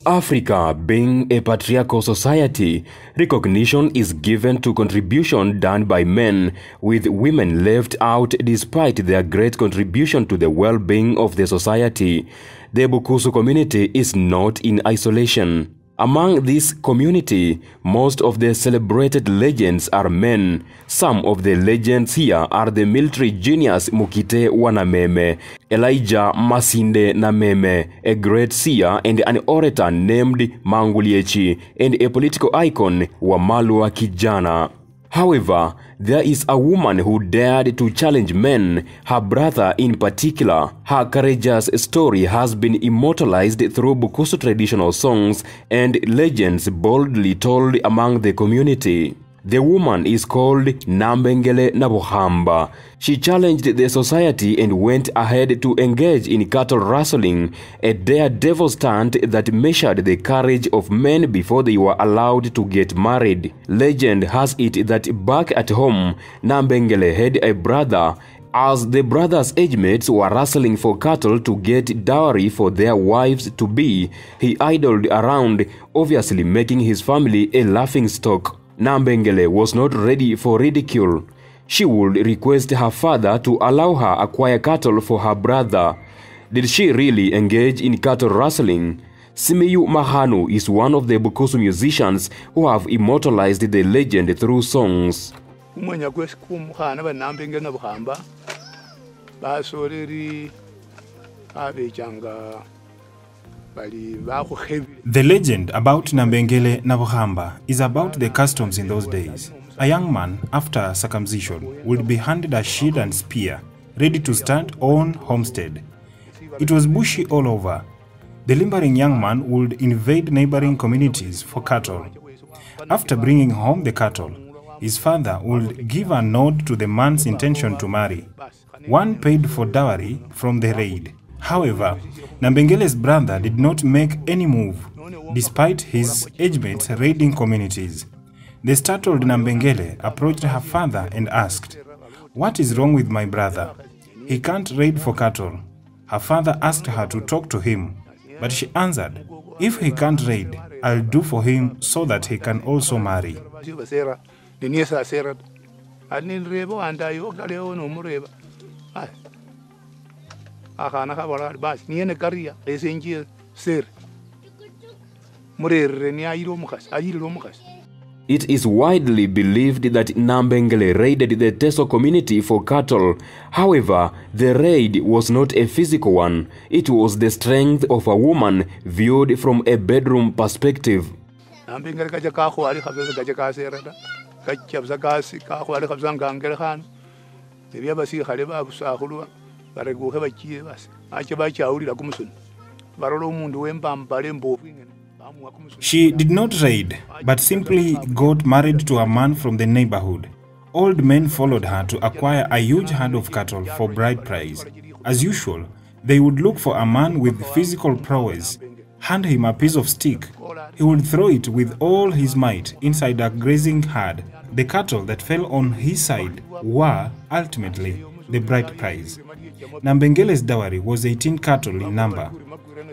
Africa being a patriarchal society, recognition is given to contribution done by men, with women left out despite their great contribution to the well-being of the society. The Bukusu community is not in isolation. Among this community, most of the celebrated legends are men. Some of the legends here are the military genius Mukite Wanameme, Elijah Masinde Nameme, a great seer and an orator named Manguliechi, and a political icon Wamalwa Kijana. However, there is a woman who dared to challenge men, her brother in particular. Her courageous story has been immortalized through Bukusu traditional songs and legends boldly told among the community. The woman is called Nambengele Nabuhamba. She challenged the society and went ahead to engage in cattle rustling, a daredevil stunt that measured the courage of men before they were allowed to get married. Legend has it that back at home, Nambengele had a brother. As the brothers' age mates were wrestling for cattle to get dowry for their wives-to-be, he idled around, obviously making his family a laughingstock. Nambengele was not ready for ridicule. She would request her father to allow her acquire cattle for her brother. Did she really engage in cattle rustling? Simiyu Mahanu is one of the Bukusu musicians who have immortalized the legend through songs. The legend about Nambengele Nabuhamba is about the customs in those days. A young man, after circumcision, would be handed a shield and spear, ready to stand on homestead. It was bushy all over. The limbering young man would invade neighboring communities for cattle. After bringing home the cattle, his father would give a nod to the man's intention to marry. One paid for dowry from the raid. However, Nambengele's brother did not make any move, despite his age mates raiding communities. The startled Nambengele approached her father and asked, "What is wrong with my brother? He can't raid for cattle." Her father asked her to talk to him, but she answered, "If he can't raid, I'll do for him so that he can also marry." It is widely believed that Nambengele raided the Teso community for cattle. However, the raid was not a physical one. It was the strength of a woman viewed from a bedroom perspective. She did not raid, but simply got married to a man from the neighborhood. Old men followed her to acquire a huge herd of cattle for bride price. As usual, they would look for a man with physical prowess, hand him a piece of stick. He would throw it with all his might inside a grazing herd. The cattle that fell on his side were, ultimately, the bride prize. Nambengele's dowry was 18 cattle in number.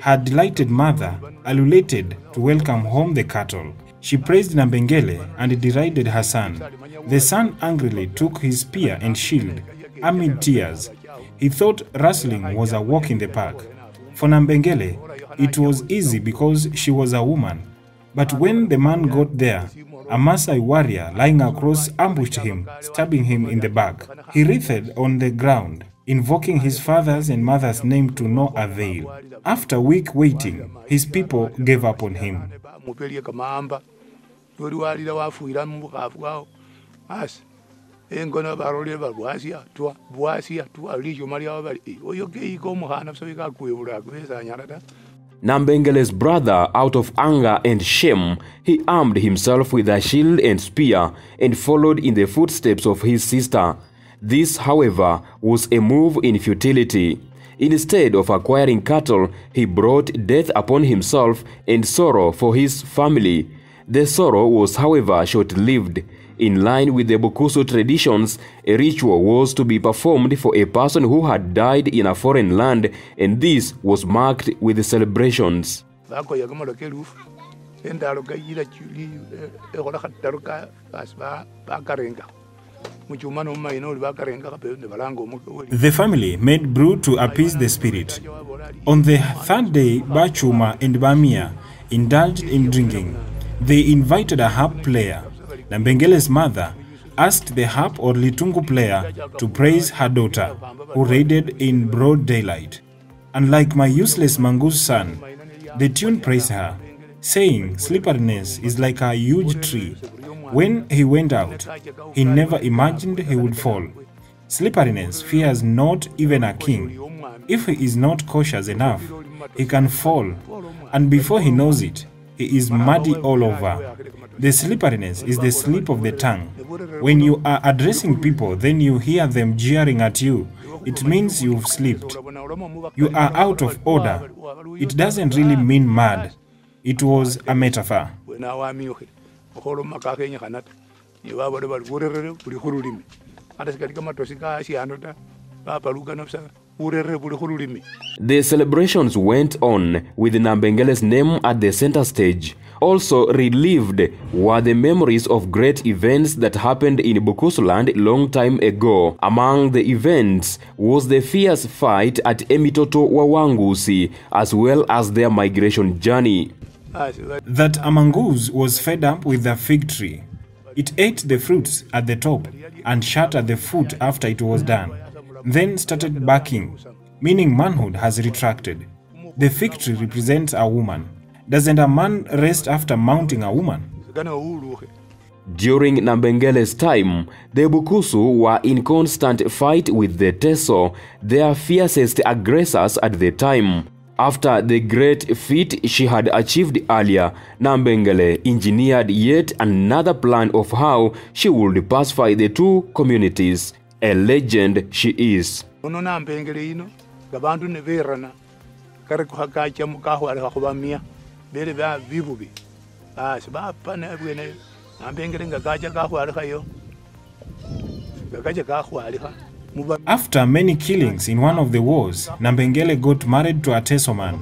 Her delighted mother ululated to welcome home the cattle. She praised Nambengele and derided her son. The son angrily took his spear and shield. Amid tears, he thought wrestling was a walk in the park. For Nambengele, it was easy because she was a woman. But when the man got there, a Maasai warrior lying across ambushed him, stabbing him in the back. He writhed on the ground, invoking his father's and mother's name to no avail. After a week waiting, his people gave up on him. Nambengele's brother, out of anger and shame, he armed himself with a shield and spear and followed in the footsteps of his sister. This, however, was a move in futility. Instead of acquiring cattle, he brought death upon himself and sorrow for his family. The sorrow was, however, short-lived. In line with the Bukusu traditions, a ritual was to be performed for a person who had died in a foreign land, and this was marked with celebrations. bakoya kamalo kelufu endalo kayila chuli ekhola khataro ka asba bakarenga muchuma no maina oli bakarenga kape ne balanga omuko. The family made brew to appease the spirit. On the third day, Bachuma and Bamia indulged in drinking. They invited a harp player. Nambengele's mother asked the harp or litungu player to praise her daughter, who raided in broad daylight. Unlike my useless Mangu's son, the tune praised her, saying slipperiness is like a huge tree. When he went out, he never imagined he would fall. Slipperiness fears not even a king. If he is not cautious enough, he can fall, and before he knows it, he is muddy all over. The slipperiness is the slip of the tongue. When you are addressing people, then you hear them jeering at you. It means you've slipped. You are out of order. It doesn't really mean mad. It was a metaphor. The celebrations went on with Nambengele's name at the center stage. Also relived were the memories of great events that happened in Bukusu land long time ago. Among the events was the fierce fight at Emitoto Wawangusi, as well as their migration journey. That a mongoose was fed up with the fig tree. It ate the fruits at the top and shut at the foot after it was done, then started barking, meaning manhood has retracted. The fig tree represents a woman. Doesn't a man rest after mounting a woman? During Nambengele's time, the Bukusu were in constant fight with the Teso, their fiercest aggressors at the time. After the great feat she had achieved earlier, Nambengele engineered yet another plan of how she would pacify the two communities. A legend she is. After many killings in one of the wars, Nambengele got married to a Teso man.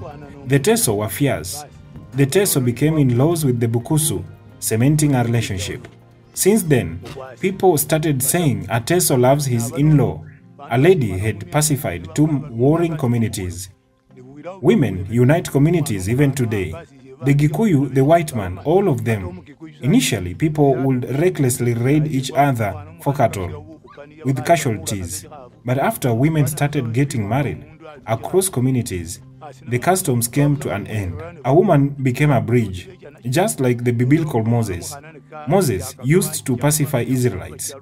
The Teso were fierce. The Teso became in laws with the Bukusu, cementing a relationship. Since then, people started saying a Teso loves his in-law. A lady had pacified two warring communities. Women unite communities even today. The Gikuyu, the white man, all of them. Initially, people would recklessly raid each other for cattle, with casualties. But after women started getting married across communities, the customs came to an end. A woman became a bridge, just like the biblical Moses. Moses used to pacify Israelites.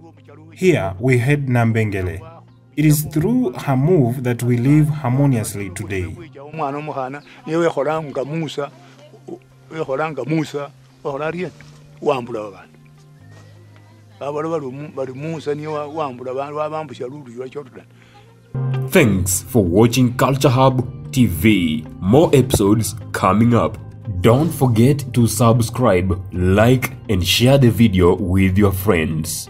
Here we had Nambengele. It is through her move that we live harmoniously today. Thanks for watching Culture Hub TV. More episodes coming up. Don't forget to subscribe, like, and share the video with your friends.